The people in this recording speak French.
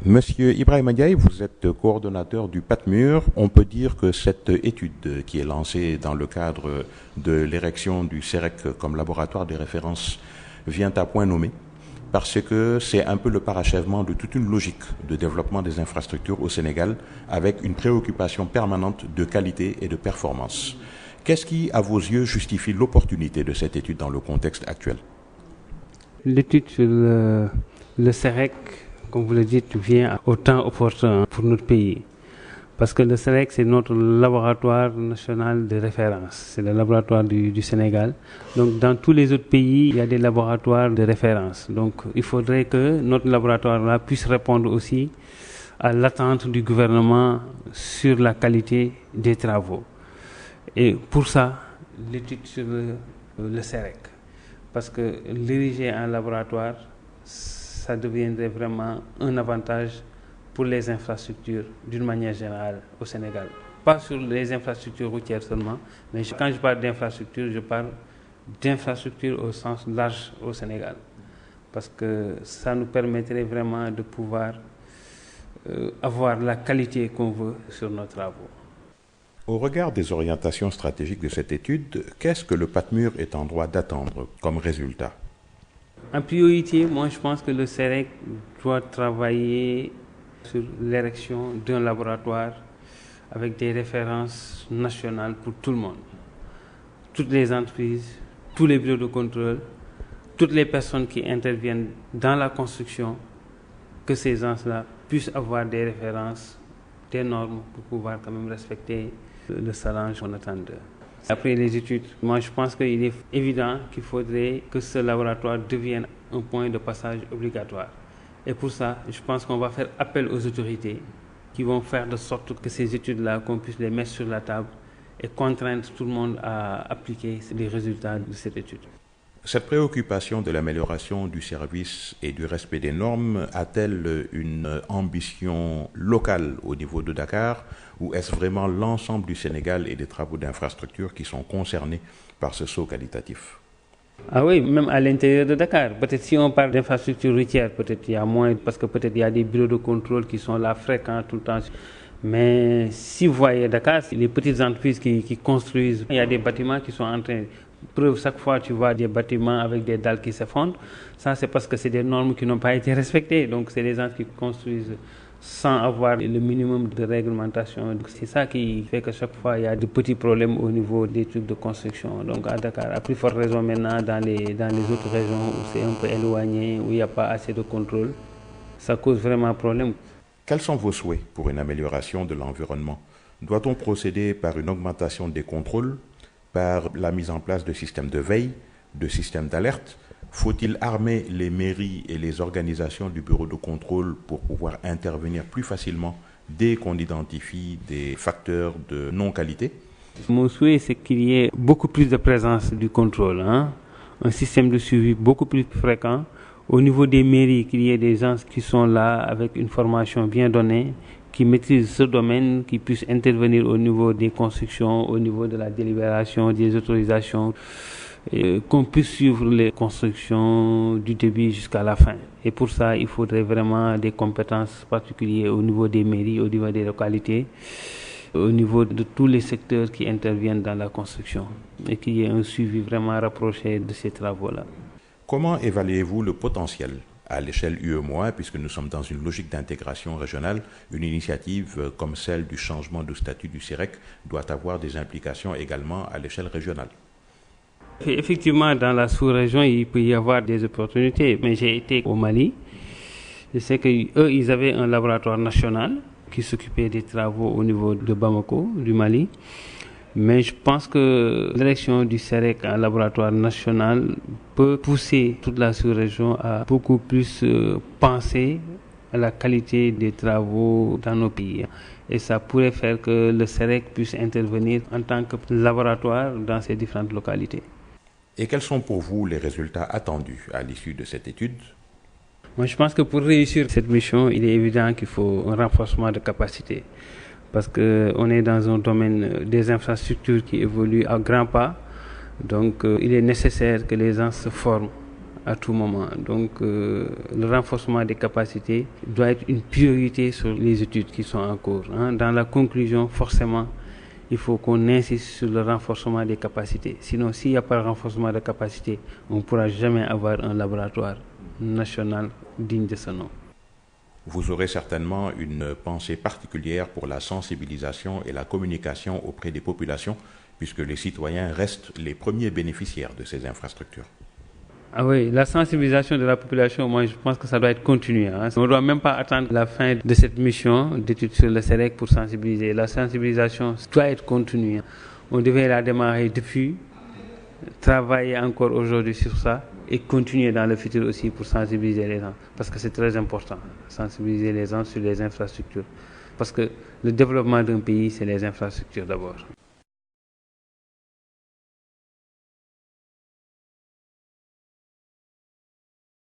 Monsieur Ibrahima Ndiaye, vous êtes coordonnateur du PATMUR. On peut dire que cette étude qui est lancée dans le cadre de l'érection du CEREC comme laboratoire de référence vient à point nommé parce que c'est un peu le parachèvement de toute une logique de développement des infrastructures au Sénégal avec une préoccupation permanente de qualité et de performance. Qu'est-ce qui, à vos yeux, justifie l'opportunité de cette étude dans le contexte actuel? L'étude sur le CEREC, comme vous le dites, vient au temps opportun pour notre pays. Parce que le CEREC, c'est notre laboratoire national de référence. C'est le laboratoire du Sénégal. Donc, dans tous les autres pays, il y a des laboratoires de référence. Donc, il faudrait que notre laboratoire-là puisse répondre aussi à l'attente du gouvernement sur la qualité des travaux. Et pour ça, l'étude sur le CEREC. Parce que l'ériger en laboratoire, ça deviendrait vraiment un avantage pour les infrastructures d'une manière générale au Sénégal. Pas sur les infrastructures routières seulement, mais quand je parle d'infrastructures, je parle d'infrastructures au sens large au Sénégal. Parce que ça nous permettrait vraiment de pouvoir avoir la qualité qu'on veut sur nos travaux. Au regard des orientations stratégiques de cette étude, qu'est-ce que le PATMUR est en droit d'attendre comme résultat? En priorité, moi je pense que le CEREC doit travailler sur l'érection d'un laboratoire avec des références nationales pour tout le monde. Toutes les entreprises, tous les bureaux de contrôle, toutes les personnes qui interviennent dans la construction, que ces gens-là puissent avoir des références, des normes pour pouvoir quand même respecter le challenge qu'on attend d'eux. Après les études, moi je pense qu'il est évident qu'il faudrait que ce laboratoire devienne un point de passage obligatoire. Et pour ça, je pense qu'on va faire appel aux autorités qui vont faire de sorte que ces études-là, qu'on puisse les mettre sur la table et contraindre tout le monde à appliquer les résultats de cette étude. Cette préoccupation de l'amélioration du service et du respect des normes a-t-elle une ambition locale au niveau de Dakar ou est-ce vraiment l'ensemble du Sénégal et des travaux d'infrastructure qui sont concernés par ce saut qualitatif? Ah oui, même à l'intérieur de Dakar. Peut-être si on parle d'infrastructures routières, peut-être il y a moins, parce que peut-être il y a des bureaux de contrôle qui sont là fréquents tout le temps. Mais si vous voyez Dakar, les petites entreprises qui construisent, il y a des bâtiments qui sont en train... Preuve, chaque fois tu vois des bâtiments avec des dalles qui s'effondrent, ça c'est parce que c'est des normes qui n'ont pas été respectées. Donc c'est des gens qui construisent sans avoir le minimum de réglementation. Donc c'est ça qui fait que chaque fois il y a de petits problèmes au niveau des trucs de construction. Donc à Dakar, à plus forte raison maintenant dans les autres régions où c'est un peu éloigné, où il n'y a pas assez de contrôle, ça cause vraiment problème. Quels sont vos souhaits pour une amélioration de l'environnement? Doit-on procéder par une augmentation des contrôles, par la mise en place de systèmes de veille, de systèmes d'alerte? Faut-il armer les mairies et les organisations du bureau de contrôle pour pouvoir intervenir plus facilement dès qu'on identifie des facteurs de non-qualité? Mon souhait, c'est qu'il y ait beaucoup plus de présence du contrôle, un système de suivi beaucoup plus fréquent. Au niveau des mairies, qu'il y ait des gens qui sont là avec une formation bien donnée, qui maîtrisent ce domaine, qui puissent intervenir au niveau des constructions, au niveau de la délibération, des autorisations, et qu'on puisse suivre les constructions du début jusqu'à la fin. Et pour ça, il faudrait vraiment des compétences particulières au niveau des mairies, au niveau des localités, au niveau de tous les secteurs qui interviennent dans la construction, et qu'il y ait un suivi vraiment rapproché de ces travaux-là. Comment évaluez-vous le potentiel à l'échelle UEMOA, puisque nous sommes dans une logique d'intégration régionale? Une initiative comme celle du changement de statut du CEREC doit avoir des implications également à l'échelle régionale. Effectivement, dans la sous-région, il peut y avoir des opportunités, mais j'ai été au Mali. Je sais qu'eux, ils avaient un laboratoire national qui s'occupait des travaux au niveau de Bamako, du Mali. Mais je pense que l'élection du CEREC en laboratoire national peut pousser toute la sous-région à beaucoup plus penser à la qualité des travaux dans nos pays. Et ça pourrait faire que le CEREC puisse intervenir en tant que laboratoire dans ces différentes localités. Et quels sont pour vous les résultats attendus à l'issue de cette étude? Moi, je pense que pour réussir cette mission, il est évident qu'il faut un renforcement de capacité. Parce qu'on est dans un domaine des infrastructures qui évolue à grands pas. Donc, il est nécessaire que les gens se forment à tout moment. Donc le renforcement des capacités doit être une priorité sur les études qui sont en cours. Dans la conclusion, forcément, il faut qu'on insiste sur le renforcement des capacités. Sinon, s'il n'y a pas de renforcement des capacités, on ne pourra jamais avoir un laboratoire national digne de ce nom. Vous aurez certainement une pensée particulière pour la sensibilisation et la communication auprès des populations, puisque les citoyens restent les premiers bénéficiaires de ces infrastructures. Ah oui, la sensibilisation de la population, moi je pense que ça doit être continué. On ne doit même pas attendre la fin de cette mission d'études sur le SEREC pour sensibiliser. La sensibilisation doit être continue. On devait la démarrer depuis, travailler encore aujourd'hui sur ça et continuer dans le futur aussi pour sensibiliser les gens. Parce que c'est très important, sensibiliser les gens sur les infrastructures. Parce que le développement d'un pays, c'est les infrastructures d'abord.